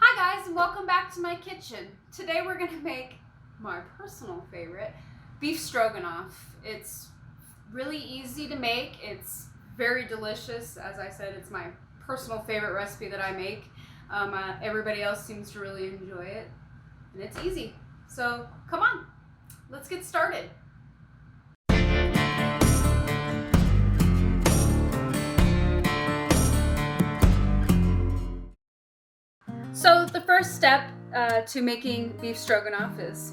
Hi guys, and welcome back to my kitchen. Today we're gonna make my personal favorite, beef stroganoff. It's really easy to make. It's very delicious. As I said, it's my personal favorite recipe that I make. Everybody else seems to really enjoy it, and it's easy. So come on, let's get started. So the first step to making beef stroganoff is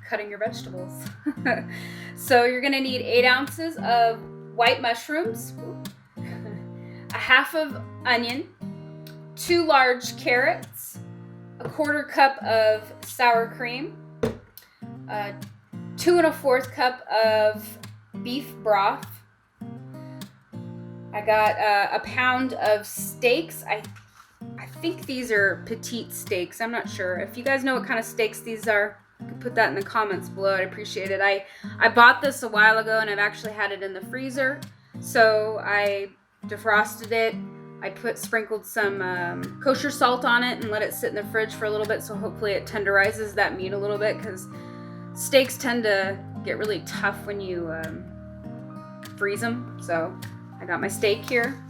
cutting your vegetables. So you're gonna need 8 ounces of white mushrooms, a half of onion, 2 large carrots, a 1/4 cup of sour cream, 2 1/4 cup of beef broth. I got a pound of steaks. I think these are petite steaks. I'm not sure. If you guys know what kind of steaks these are, you can put that in the comments below. I'd appreciate it. I bought this a while ago and I've actually had it in the freezer. So I defrosted it. I sprinkled some kosher salt on it and let it sit in the fridge for a little bit, so hopefully it tenderizes that meat a little bit, because steaks tend to get really tough when you freeze them. So I got my steak here,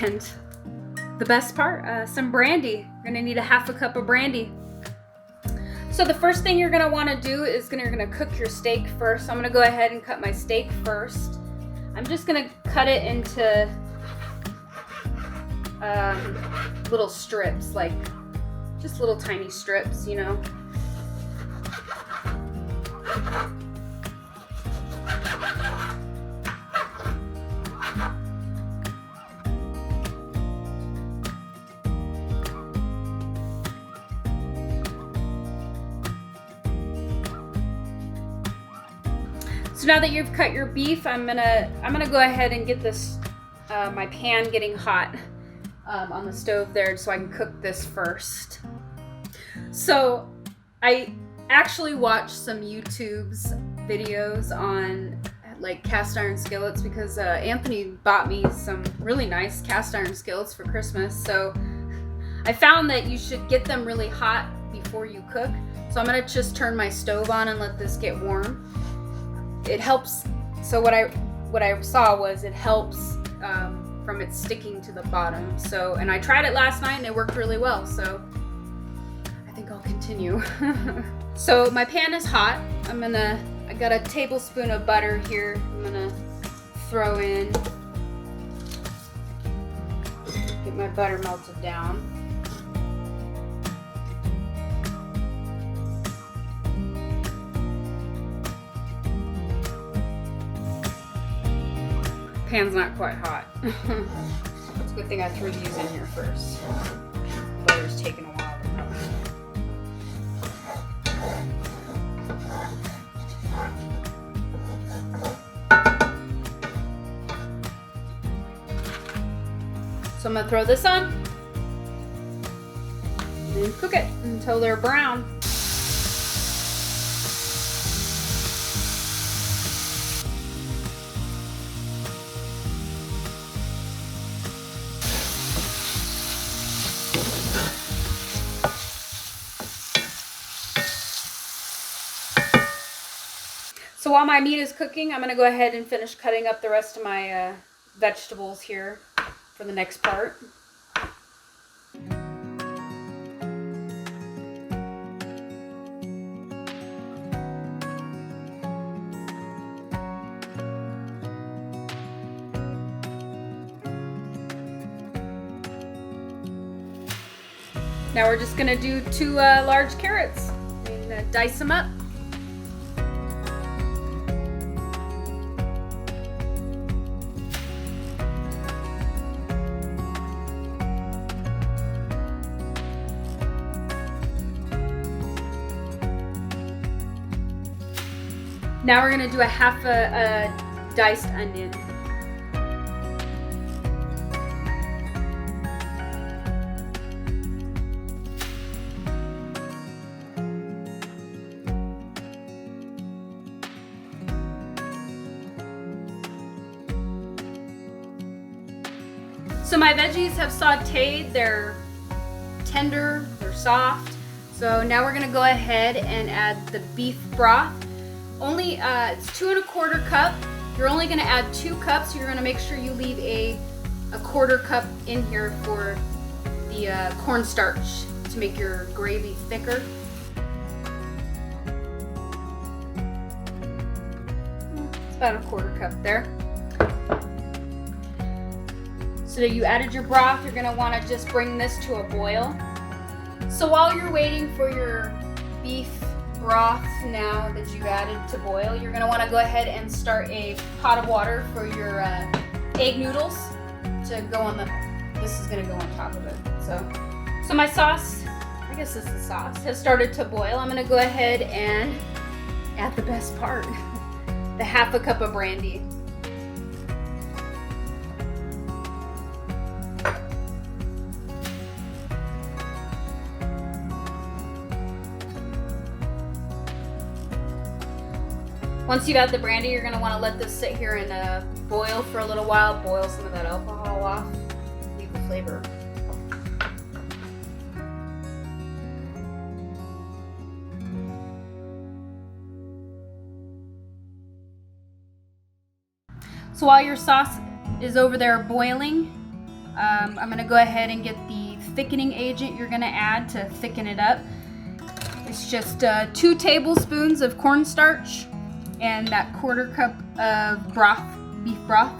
and the best part, some brandy. You're gonna need a half a cup of brandy. So the first thing you're gonna wanna do is you're gonna cook your steak first. So I'm gonna go ahead and cut my steak first. I'm just gonna cut it into little strips, like just little tiny strips, you know. So now that you've cut your beef, I'm gonna go ahead and get this my pan getting hot on the stove there, so I can cook this first. So I actually watched some YouTube's videos on like cast iron skillets, because Anthony bought me some really nice cast iron skillets for Christmas. So I found that you should get them really hot before you cook. So I'm gonna just turn my stove on and let this get warm. It helps. So what I saw was it helps from it sticking to the bottom. So, and I tried it last night and it worked really well. So I think I'll continue. So my pan is hot. I got a tablespoon of butter here. I'm gonna throw in, get my butter melted down. Pan's not quite hot. It's a good thing I threw these in here first. Butter's taking a while to melt. So I'm gonna throw this on and cook it until they're brown. So while my meat is cooking, I'm going to go ahead and finish cutting up the rest of my vegetables here for the next part. Now we're just going to do 2 large carrots and dice them up. Now we're going to do a half a diced onion. So my veggies have sauteed. They're tender, they're soft. So now we're gonna go ahead and add the beef broth. Only, it's 2 1/4 cup. You're only gonna add 2 cups. You're gonna make sure you leave a 1/4 cup in here for the cornstarch to make your gravy thicker. It's about a 1/4 cup there. So that you added your broth, you're gonna wanna just bring this to a boil. So while you're waiting for your beef broth now that you've added to boil, you're gonna wanna go ahead and start a pot of water for your egg noodles to go on this is gonna go on top of it. So my sauce, I guess this is sauce, has started to boil. I'm gonna go ahead and add the best part, the 1/2 cup of brandy. Once you've added the brandy, you're going to want to let this sit here and boil for a little while. Boil some of that alcohol off. Leave the flavor. So while your sauce is over there boiling, I'm going to go ahead and get the thickening agent you're going to add to thicken it up. It's just 2 tablespoons of cornstarch and that 1/4 cup of broth, beef broth.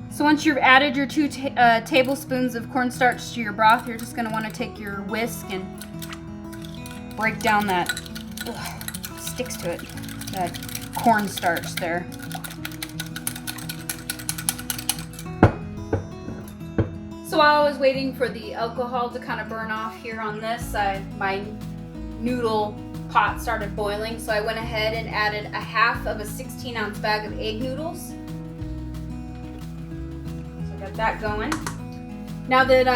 So once you've added your 2 tablespoons of cornstarch to your broth, you're just going to want to take your whisk and break down that, sticks to it, that cornstarch there. So while I was waiting for the alcohol to kind of burn off here on this, my noodle pot started boiling, so I went ahead and added 1/2 of a 16-ounce bag of egg noodles. So I got that going. Now that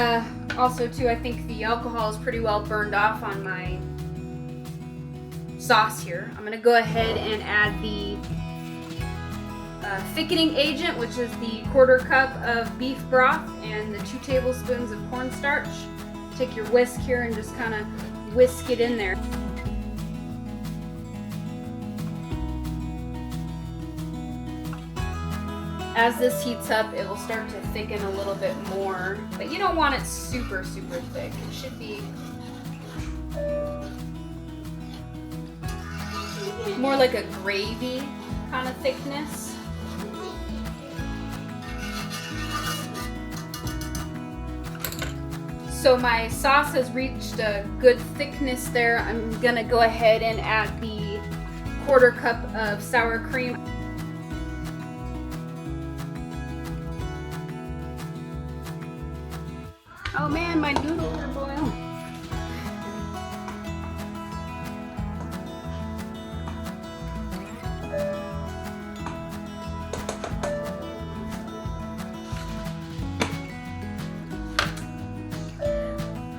also too, I think the alcohol is pretty well burned off on my sauce here. I'm gonna go ahead and add the thickening agent, which is the 1/4 cup of beef broth and the 2 tablespoons of cornstarch. Take your whisk here and just kind of whisk it in there. As this heats up, it will start to thicken a little bit more, but you don't want it super, super thick. It should be more like a gravy kind of thickness. So my sauce has reached a good thickness there. I'm gonna go ahead and add the 1/4 cup of sour cream. Oh man, my noodles are boiling.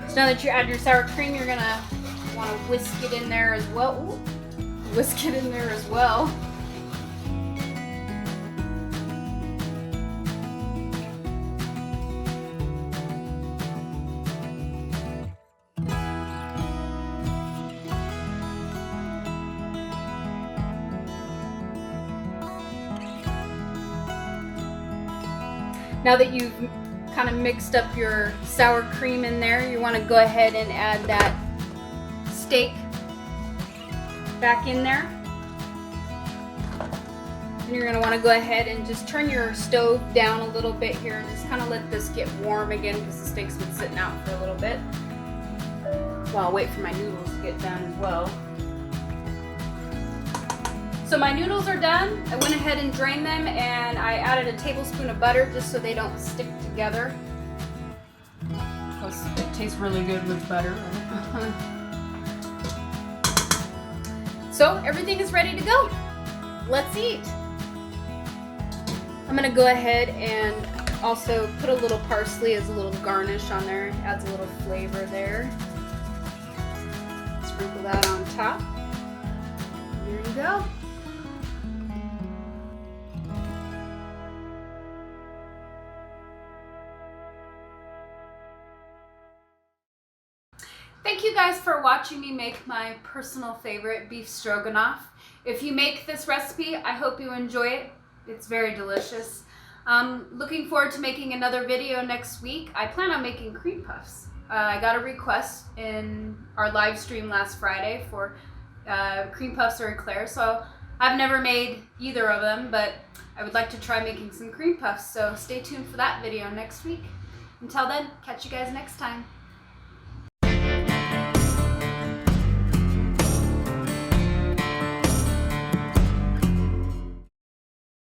So now that you add your sour cream, you're gonna want to whisk it in there as well. Ooh, whisk it in there as well. Now that you've kind of mixed up your sour cream in there, you want to go ahead and add that steak back in there. And you're going to want to go ahead and just turn your stove down a little bit here and just kind of let this get warm again because the steak's been sitting out for a little bit. While I wait for my noodles to get done as well. So my noodles are done. I went ahead and drained them and I added a tablespoon of butter just so they don't stick together. Plus, it tastes really good with butter. So everything is ready to go. Let's eat. I'm gonna go ahead and also put a little parsley as a little garnish on there. Adds a little flavor there. Sprinkle that on top. There you go. Thank you guys for watching me make my personal favorite beef stroganoff. If you make this recipe, I hope you enjoy it. It's very delicious. Looking forward to making another video next week. I plan on making cream puffs. I got a request in our live stream last Friday for cream puffs or eclairs, so I've never made either of them, but I would like to try making some cream puffs, so stay tuned for that video next week. Until then, catch you guys next time.